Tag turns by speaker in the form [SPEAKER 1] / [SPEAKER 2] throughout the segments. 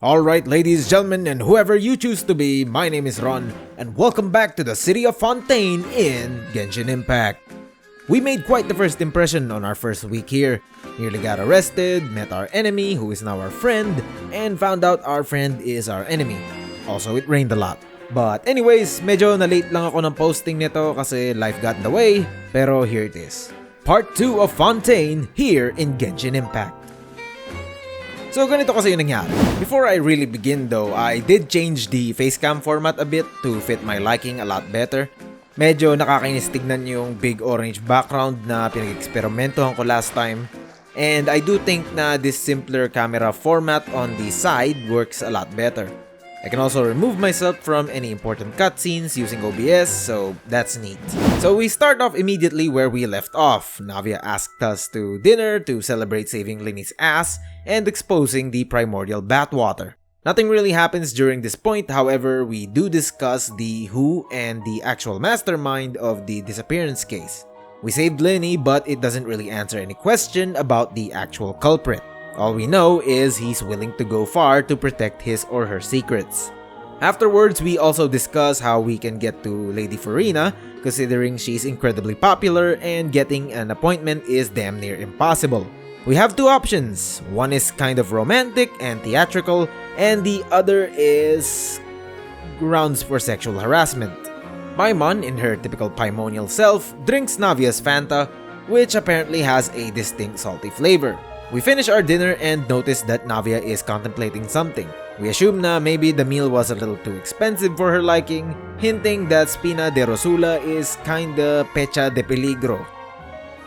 [SPEAKER 1] Alright, ladies, gentlemen, and whoever you choose to be, my name is Ron, and welcome back to the city of Fontaine in Genshin Impact. We made quite the first impression on our first week here. Nearly got arrested, met our enemy who is now our friend, and found out our friend is our enemy. Also, it rained a lot. But anyways, medyo na-late lang ako ng posting nito kasi life got in the way, pero here it is. Part 2 of Fontaine here in Genshin Impact. So ganito kasi yung nangyari. Before I really begin though, I did change the facecam format a bit to fit my liking a lot better. Medyo nakakainis tignan yung big orange background na pinag-eksperimentohan ko last time. And I do think na this simpler camera format on the side works a lot better. I can also remove myself from any important cutscenes using OBS, so that's neat. So we start off immediately where we left off. Navia asked us to dinner to celebrate saving Lini's ass and exposing the primordial bathwater. Nothing really happens during this point, however, we do discuss the who and the actual mastermind of the disappearance case. We saved Lini, but it doesn't really answer any question about the actual culprit. All we know is he's willing to go far to protect his or her secrets. Afterwards, we also discuss how we can get to Lady Furina, considering she's incredibly popular and getting an appointment is damn near impossible. We have two options. One is kind of romantic and theatrical, and the other is grounds for sexual harassment. Paimon, in her typical Paimonial self, drinks Navia's Fanta, which apparently has a distinct salty flavor. We finish our dinner and notice that Navia is contemplating something. We assume na maybe the meal was a little too expensive for her liking, hinting that Spina de Rosula is kinda pecha de peligro.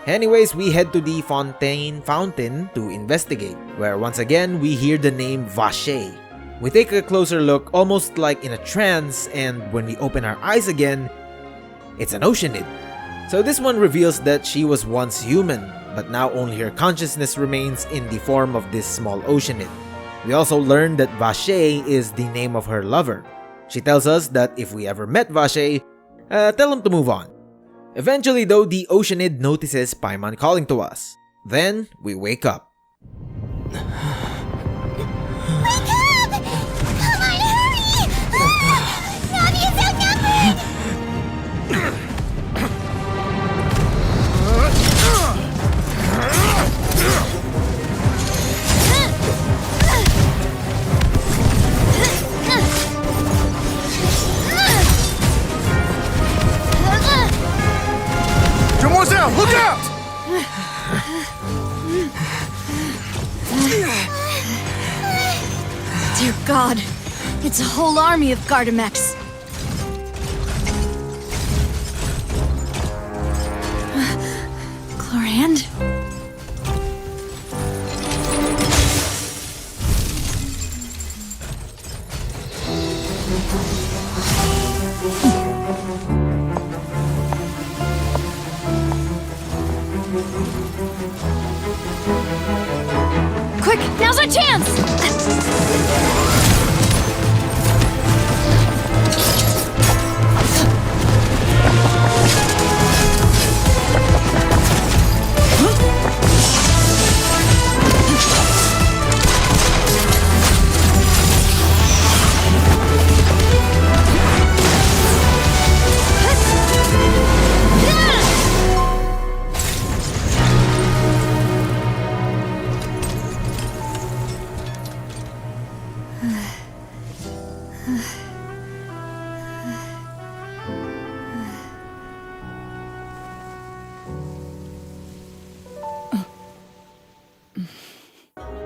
[SPEAKER 1] Anyways, we head to the Fontaine Fountain to investigate, where once again we hear the name Vache. We take a closer look, almost like in a trance, and when we open our eyes again, it's an Oceanid. So this one reveals that she was once human, but now only her consciousness remains in the form of this small Oceanid. We also learn that Vache is the name of her lover. She tells us that if we ever met Vache, tell him to move on. Eventually though, the Oceanid notices Paimon calling to us. Then, we wake up.
[SPEAKER 2] Look out!
[SPEAKER 3] Dear God, it's a whole army of Gardamex. Chlorand? Quick, now's our chance!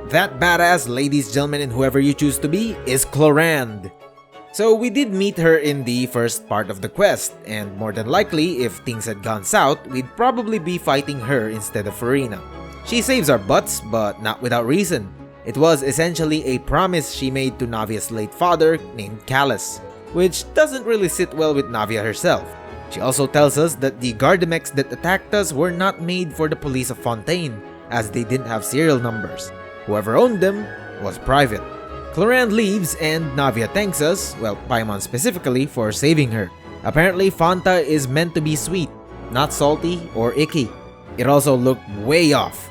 [SPEAKER 1] That badass, ladies, gentlemen, and whoever you choose to be, is Chlorand. So we did meet her in the first part of the quest, and more than likely, if things had gone south, we'd probably be fighting her instead of Furina. She saves our butts, but not without reason. It was essentially a promise she made to Navia's late father named Callus, which doesn't really sit well with Navia herself. She also tells us that the Gardamex that attacked us were not made for the police of Fontaine, as they didn't have serial numbers. Whoever owned them was private. Chlorand leaves and Navia thanks us, well, Paimon specifically, for saving her. Apparently, Fanta is meant to be sweet, not salty or icky. It also looked way off.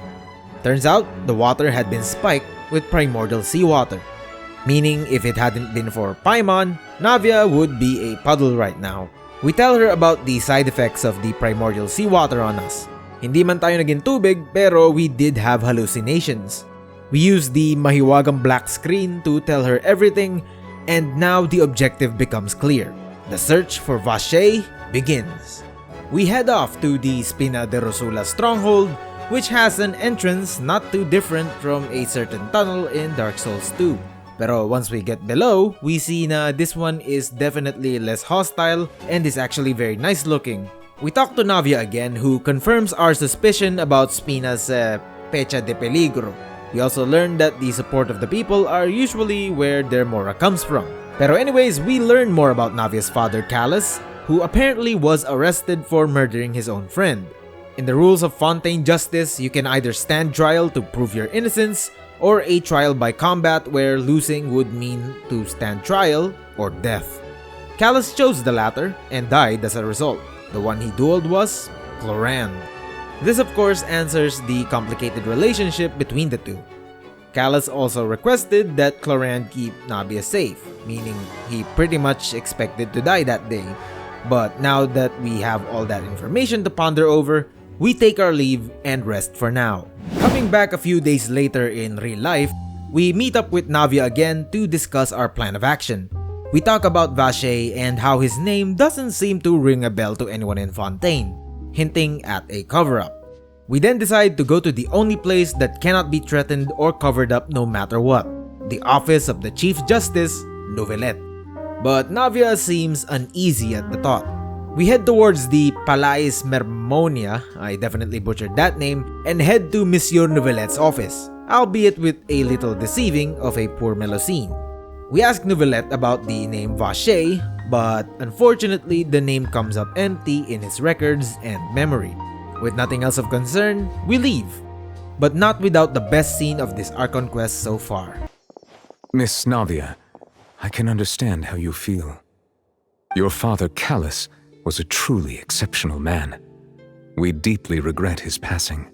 [SPEAKER 1] Turns out, the water had been spiked with primordial seawater. Meaning if it hadn't been for Paimon, Navia would be a puddle right now. We tell her about the side effects of the primordial seawater on us. Hindi man tayo naging tubig, pero we did have hallucinations. We used the mahiwagang black screen to tell her everything, and now the objective becomes clear. The search for Vache begins. We head off to the Spina de Rosula stronghold, which has an entrance not too different from a certain tunnel in Dark Souls 2. Pero once we get below, we see na this one is definitely less hostile and is actually very nice looking. We talk to Navia again, who confirms our suspicion about Spina's pecha de peligro. We also learn that the support of the people are usually where their mora comes from. Pero anyways, we learn more about Navia's father Callus, who apparently was arrested for murdering his own friend. In the rules of Fontaine Justice, you can either stand trial to prove your innocence, or a trial by combat where losing would mean to stand trial or death. Callus chose the latter and died as a result. The one he dueled was Clorand. This of course answers the complicated relationship between the two. Callus also requested that Clorand keep Navia safe, meaning he pretty much expected to die that day. But now that we have all that information to ponder over, we take our leave and rest for now. Coming back a few days later in real life, we meet up with Navia again to discuss our plan of action. We talk about Vache and how his name doesn't seem to ring a bell to anyone in Fontaine, hinting at a cover-up. We then decide to go to the only place that cannot be threatened or covered up no matter what, the office of the Chief Justice, Novelet. But Navia seems uneasy at the thought. We head towards the Palais Mermonia, I definitely butchered that name, and head to Monsieur Novelet's office, albeit with a little deceiving of a poor Melusine. We ask Novelet about the name Vache, but unfortunately the name comes up empty in his records and memory. With nothing else of concern, we leave, but not without the best scene of this Archon quest so far.
[SPEAKER 2] Miss Navia, I can understand how you feel. Your father Callus was a truly exceptional man. We deeply regret his passing.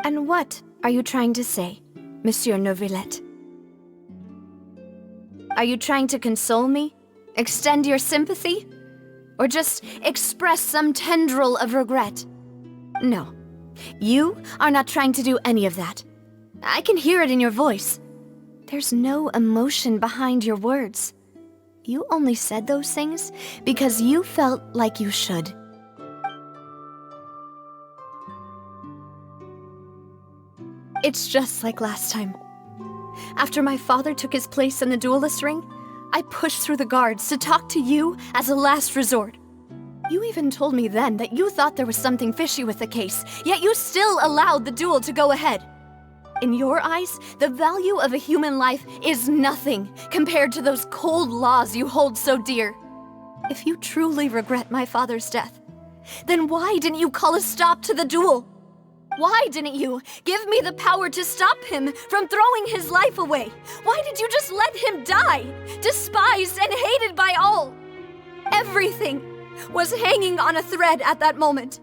[SPEAKER 3] And what are you trying to say, Monsieur Novelet? Are you trying to console me? Extend your sympathy? Or just express some tendril of regret? No, you are not trying to do any of that. I can hear it in your voice. There's no emotion behind your words. You only said those things because you felt like you should. It's just like last time. After my father took his place in the duelist ring, I pushed through the guards to talk to you as a last resort. You even told me then that you thought there was something fishy with the case, yet you still allowed the duel to go ahead. In your eyes, the value of a human life is nothing compared to those cold laws you hold so dear. If you truly regret my father's death, then why didn't you call a stop to the duel? Why didn't you give me the power to stop him from throwing his life away? Why did you just let him die, despised and hated by all? Everything was hanging on a thread at that moment.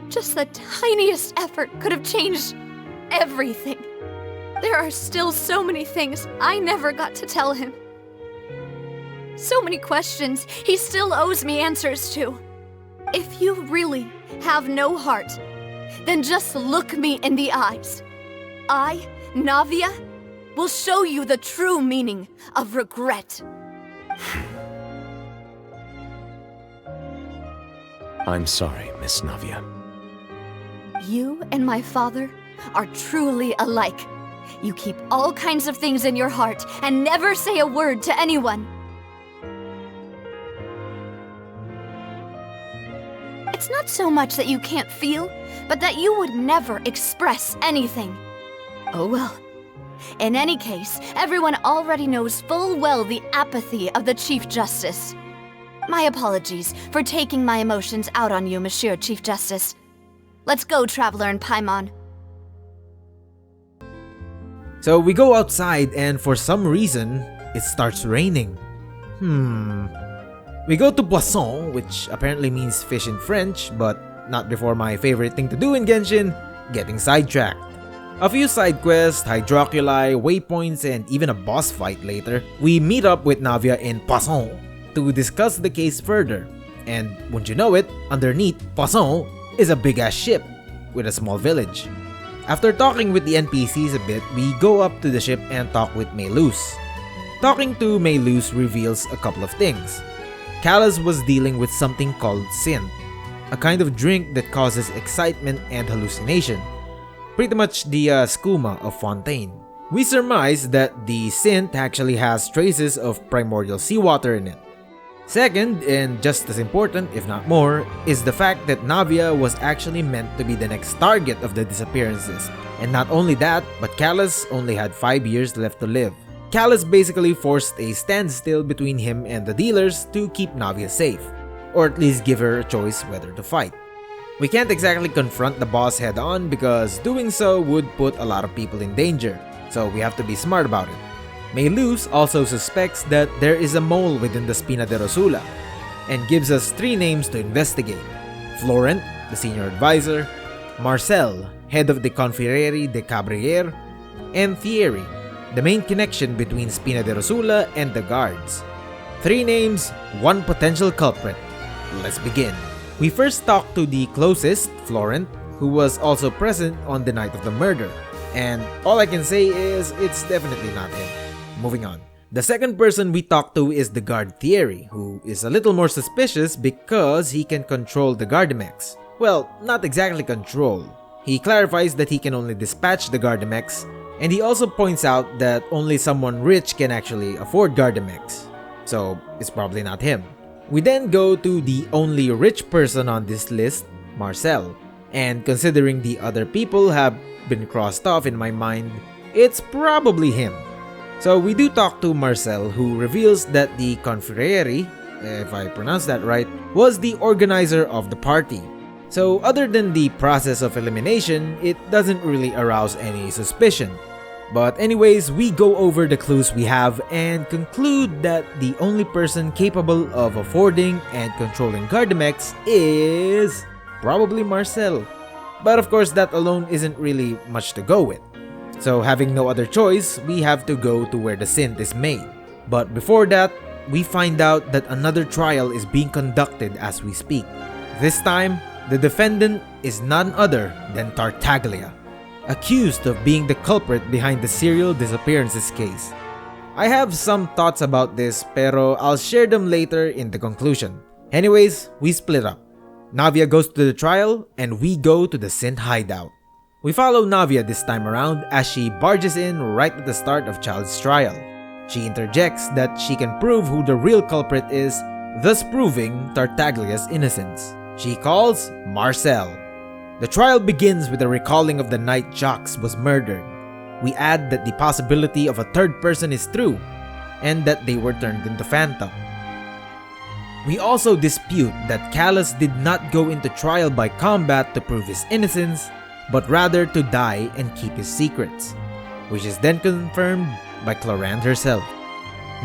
[SPEAKER 3] Just the tiniest effort could have changed everything. There are still so many things I never got to tell him. So many questions he still owes me answers to. If you really have no heart, then just look me in the eyes. I, Navia, will show you the true meaning of regret.
[SPEAKER 2] I'm sorry, Miss Navia.
[SPEAKER 3] You and my father are truly alike. You keep all kinds of things in your heart and never say a word to anyone. It's not so much that you can't feel, but that you would never express anything. Oh well. In any case, everyone already knows full well the apathy of the Chief Justice. My apologies for taking my emotions out on you, Monsieur Chief Justice. Let's go, Traveler and Paimon.
[SPEAKER 1] So we go outside and for some reason, it starts raining. We go to Poisson, which apparently means fish in French, but but not before my favorite thing to do in Genshin, getting sidetracked. A few side quests, hydroculi, waypoints, and even a boss fight later, we meet up with Navia in Poisson to discuss the case further. And wouldn't you know it, underneath Poisson is a big-ass ship with a small village. After talking with the NPCs a bit, we go up to the ship and talk with Maylus. Talking to Maylus reveals a couple of things. Callus was dealing with something called synth, a kind of drink that causes excitement and hallucination. Pretty much the skooma of Fontaine. We surmise that the synth actually has traces of primordial seawater in it. Second, and just as important, if not more, is the fact that Navia was actually meant to be the next target of the disappearances. And not only that, but Callus only had 5 years left to live. Callus basically forced a standstill between him and the dealers to keep Navia safe, or at least give her a choice whether to fight. We can't exactly confront the boss head on because doing so would put a lot of people in danger, so we have to be smart about it. Maylus also suspects that there is a mole within the Spina de Rosula, and gives us 3 names to investigate: Florent, the senior advisor; Marcel, head of the Confrérie de Cabrières; and Thierry, the main connection between Spina de Rosula and the guards. 3 names, 1 potential culprit. Let's begin. We first talk to the closest, Florent, who was also present on the night of the murder. And all I can say is it's definitely not him. Moving on. The second person we talk to is the guard Thierry, who is a little more suspicious because he can control the Gardamex. Well, not exactly control. He clarifies that he can only dispatch the Gardamex, and he also points out that only someone rich can actually afford Gardamex. So it's probably not him. We then go to the only rich person on this list, Marcel, and considering the other people have been crossed off in my mind, it's probably him. So we do talk to Marcel, who reveals that the Confrérie, if I pronounce that right, was the organizer of the party. So other than the process of elimination, it doesn't really arouse any suspicion. But anyways, we go over the clues we have and conclude that the only person capable of affording and controlling Gardamex is probably Marcel. But of course, that alone isn't really much to go with. So having no other choice, we have to go to where the synth is made. But before that, we find out that another trial is being conducted as we speak. This time, the defendant is none other than Tartaglia, accused of being the culprit behind the serial disappearances case. I have some thoughts about this, pero I'll share them later in the conclusion. Anyways, we split up. Navia goes to the trial, and we go to the synth hideout. We follow Navia this time around as she barges in right at the start of Child's trial. She interjects that she can prove who the real culprit is, thus proving Tartaglia's innocence. She calls Marcel. The trial begins with the recalling of the night Jacques was murdered. We add that the possibility of a third person is true, and that they were turned into phantom. We also dispute that Callus did not go into trial by combat to prove his innocence, but rather to die and keep his secrets, which is then confirmed by Clorinde herself.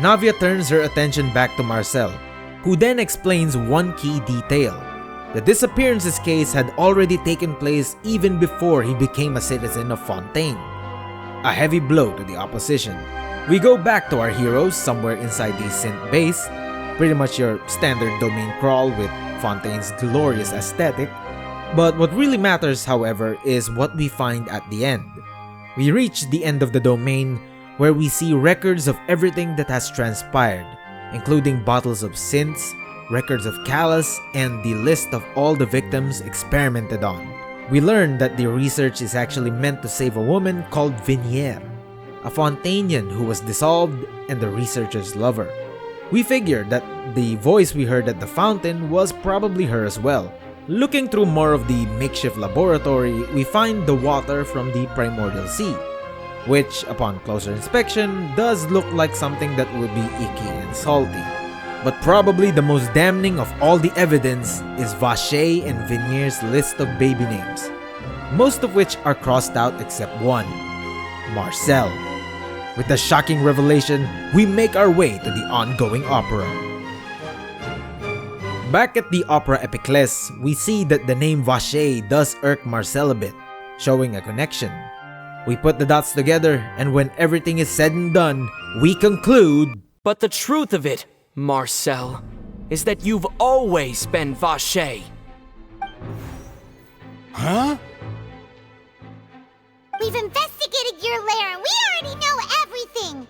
[SPEAKER 1] Navia turns her attention back to Marcel, who then explains one key detail. The disappearances case had already taken place even before he became a citizen of Fontaine. A heavy blow to the opposition. We go back to our heroes somewhere inside the synth base, pretty much your standard domain crawl with Fontaine's glorious aesthetic. But what really matters, however, is what we find at the end. We reach the end of the domain where we see records of everything that has transpired, including bottles of synths, records of Callus, and the list of all the victims experimented on. We learn that the research is actually meant to save a woman called Vinière, a Fontainian who was dissolved and the researcher's lover. We figure that the voice we heard at the fountain was probably her as well. Looking through more of the makeshift laboratory, we find the water from the primordial sea, which upon closer inspection does look like something that would be icky and salty. But probably the most damning of all the evidence is Vacher and Vinier's list of baby names, most of which are crossed out except one, Marcel. With the shocking revelation, we make our way to the ongoing opera. Back at the Opera Epiclese, we see that the name Vache does irk Marcel a bit, showing a connection. We put the dots together, and when everything is said and done, we conclude...
[SPEAKER 4] But the truth of it, Marcel, is that you've always been Vache.
[SPEAKER 5] Huh?
[SPEAKER 6] We've investigated your lair and we already know everything!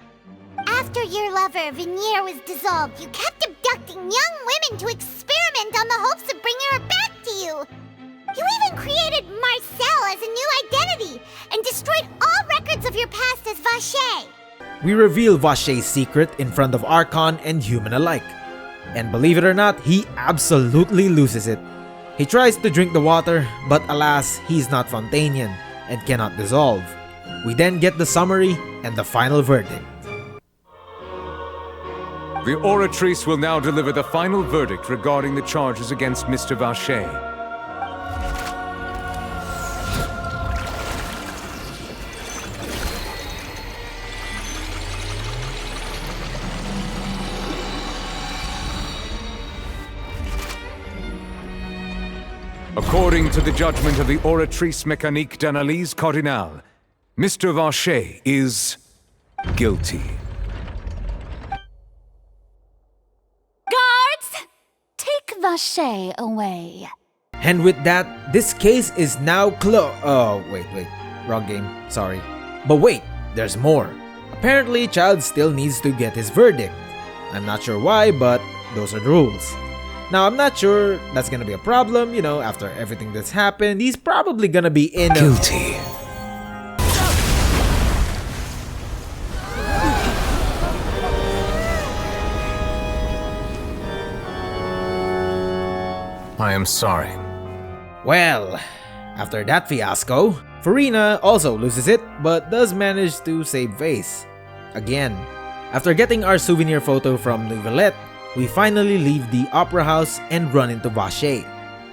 [SPEAKER 6] After your lover, Veneer, was dissolved, you kept abducting young women to experiment on the hopes of bringing her back to you! You even created Marcel as a new identity and destroyed all records of your past as Vache!
[SPEAKER 1] We reveal Vache's secret in front of Archon and human alike. And believe it or not, he absolutely loses it. He tries to drink the water, but alas, he's not Fontainian and cannot dissolve. We then get the summary and the final verdict.
[SPEAKER 2] The Oratrice will now deliver the final verdict regarding the charges against Mr. Vache. According to the judgment of the Oratrice Mécanique d'Analyse Cardinale, Mr. Vache is guilty.
[SPEAKER 6] Guards! Take Vache away.
[SPEAKER 1] And with that, this case is now closed. Oh, wait. Wrong game. Sorry. But wait, there's more. Apparently, Child still needs to get his verdict. I'm not sure why, but those are the rules. Now, I'm not sure that's gonna be a problem, after everything that's happened, he's probably gonna be in a...
[SPEAKER 2] Guilty.
[SPEAKER 5] I am sorry.
[SPEAKER 1] Well, after that fiasco, Farina also loses it, but does manage to save face. Again, after getting our souvenir photo from Nouvellette, we finally leave the opera house and run into Vache.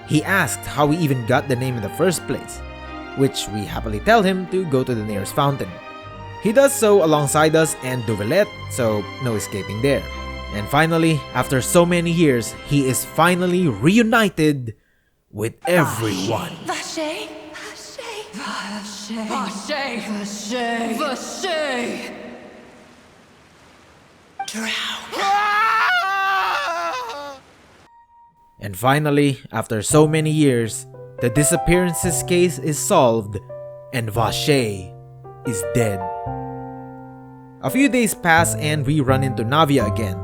[SPEAKER 1] He asked how we even got the name in the first place, which we happily tell him to go to the nearest fountain. He does so alongside us and Nouvellette, so no escaping there. And finally, after so many years, he is finally reunited with everyone.
[SPEAKER 7] Vache! Vache! Vache! Vache! Vache! Vache!
[SPEAKER 1] And finally, after so many years, the disappearances case is solved and Vache is dead. A few days pass and we run into Navia again.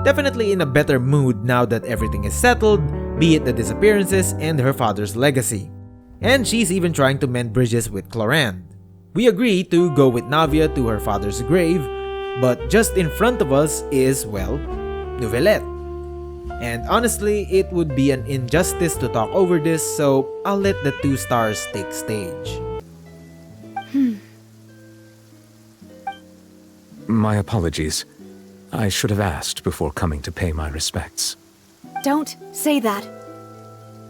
[SPEAKER 1] Definitely in a better mood now that everything is settled, be it the disappearances and her father's legacy. And she's even trying to mend bridges with Clorand. We agree to go with Navia to her father's grave, but just in front of us is, well, Nouvellette. And honestly, it would be an injustice to talk over this, so I'll let the two stars take stage.
[SPEAKER 2] My apologies. I should have asked before coming to pay my respects.
[SPEAKER 3] Don't say that.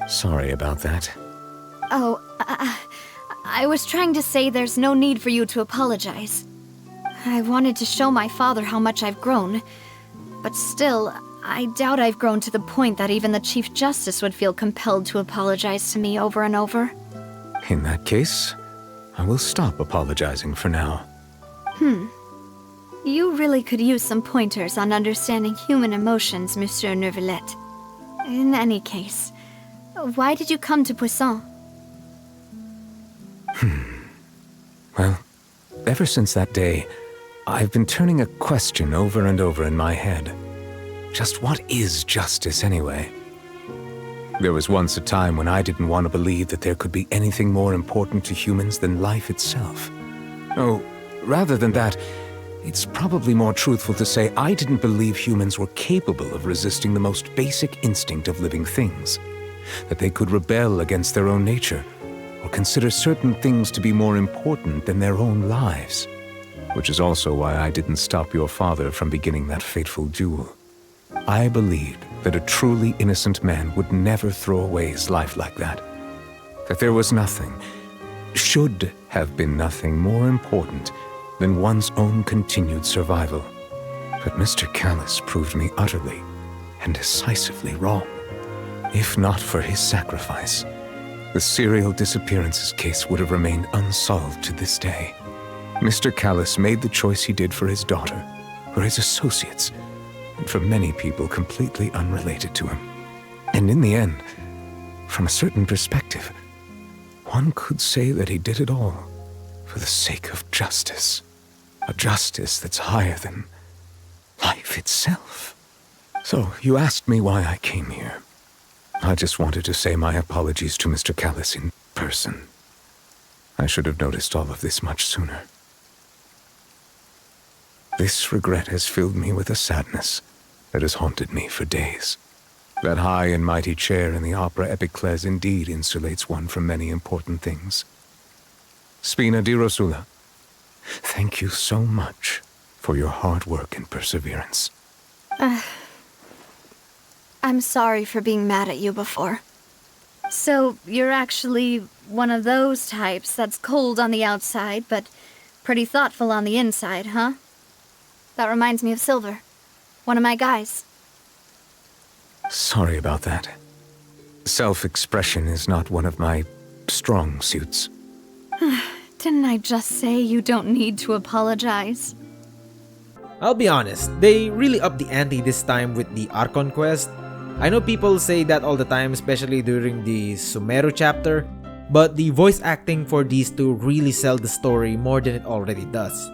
[SPEAKER 2] Sorry about that.
[SPEAKER 3] Oh, I was trying to say there's no need for you to apologize. I wanted to show my father how much I've grown, but still, I doubt I've grown to the point that even the Chief Justice would feel compelled to apologize to me over and over.
[SPEAKER 2] In that case, I will stop apologizing for now.
[SPEAKER 3] You really could use some pointers on understanding human emotions, Monsieur Neuvillette. In any case, why did you come to Poisson?
[SPEAKER 2] Well, ever since that day, I've been turning a question over and over in my head. Just what is justice anyway? There was once a time when I didn't want to believe that there could be anything more important to humans than life itself. Oh, rather than that, it's probably more truthful to say I didn't believe humans were capable of resisting the most basic instinct of living things. That they could rebel against their own nature, or consider certain things to be more important than their own lives. Which is also why I didn't stop your father from beginning that fateful duel. I believed that a truly innocent man would never throw away his life like that. That there was nothing, should have been nothing more important than one's own continued survival. But Mr. Callis proved me utterly and decisively wrong. If not for his sacrifice, the serial disappearances case would have remained unsolved to this day. Mr. Callis made the choice he did for his daughter, for his associates, and for many people completely unrelated to him. And in the end, from a certain perspective, one could say that he did it all for the sake of justice. A justice that's higher than life itself. So, you asked me why I came here. I just wanted to say my apologies to Mr. Callis in person. I should have noticed all of this much sooner. This regret has filled me with a sadness that has haunted me for days. That high and mighty chair in the opera Epiclese indeed insulates one from many important things. Spina di Rosula, thank you so much for your hard work and perseverance.
[SPEAKER 3] I'm sorry for being mad at you before. So, you're actually one of those types that's cold on the outside, but pretty thoughtful on the inside, huh? That reminds me of Silver, one of my guys.
[SPEAKER 2] Sorry about that. Self-expression is not one of my strong suits.
[SPEAKER 3] Didn't I just say you don't need to apologize?
[SPEAKER 1] I'll be honest, they really upped the ante this time with the Archon quest. I know people say that all the time, especially during the Sumeru chapter, but the voice acting for these two really sell the story more than it already does.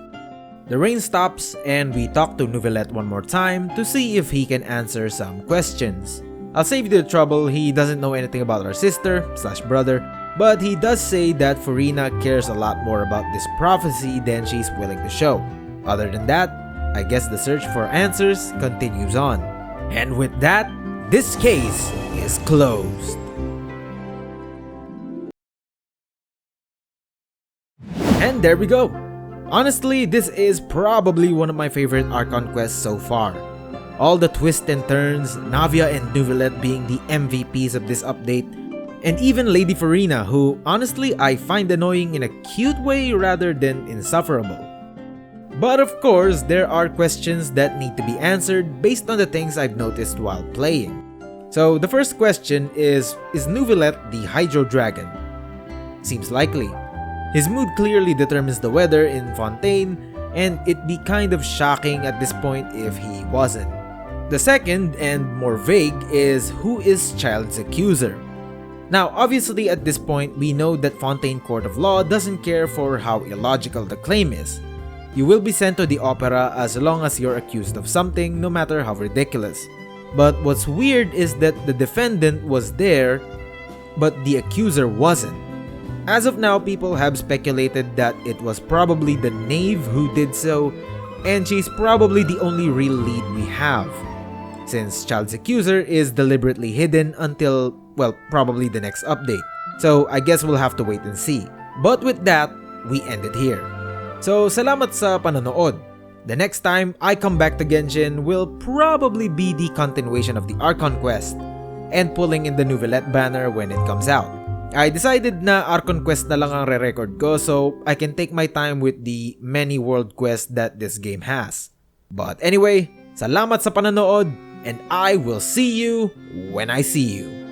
[SPEAKER 1] The rain stops and we talk to Neuvillette one more time to see if he can answer some questions. I'll save you the trouble, he doesn't know anything about our sister/brother, but he does say that Furina cares a lot more about this prophecy than she's willing to show. Other than that, I guess the search for answers continues on. And with that, this case is closed. And there we go. Honestly, this is probably one of my favorite Archon quests so far. All the twists and turns, Navia and Neuvillette being the MVPs of this update, and even Lady Furina, who honestly I find annoying in a cute way rather than insufferable. But of course, there are questions that need to be answered based on the things I've noticed while playing. So the first question is Neuvillette the Hydro Dragon? Seems likely. His mood clearly determines the weather in Fontaine, and it'd be kind of shocking at this point if he wasn't. The second, and more vague, is who is Child's accuser? Now, obviously at this point, we know that Fontaine Court of Law doesn't care for how illogical the claim is. You will be sent to the opera as long as you're accused of something, no matter how ridiculous. But what's weird is that the defendant was there, but the accuser wasn't. As of now, people have speculated that it was probably the knave who did so, and she's probably the only real lead we have, since Child's accuser is deliberately hidden until, well, probably the next update. So I guess we'll have to wait and see. But with that, we end it here. So salamat sa panonood. The next time I come back to Genshin will probably be the continuation of the Archon quest, and pulling in the Neuvillette banner when it comes out. I decided na Archon quest na lang ang re-record ko so I can take my time with the many world quests that this game has. But anyway, salamat sa panonood, and I will see you when I see you.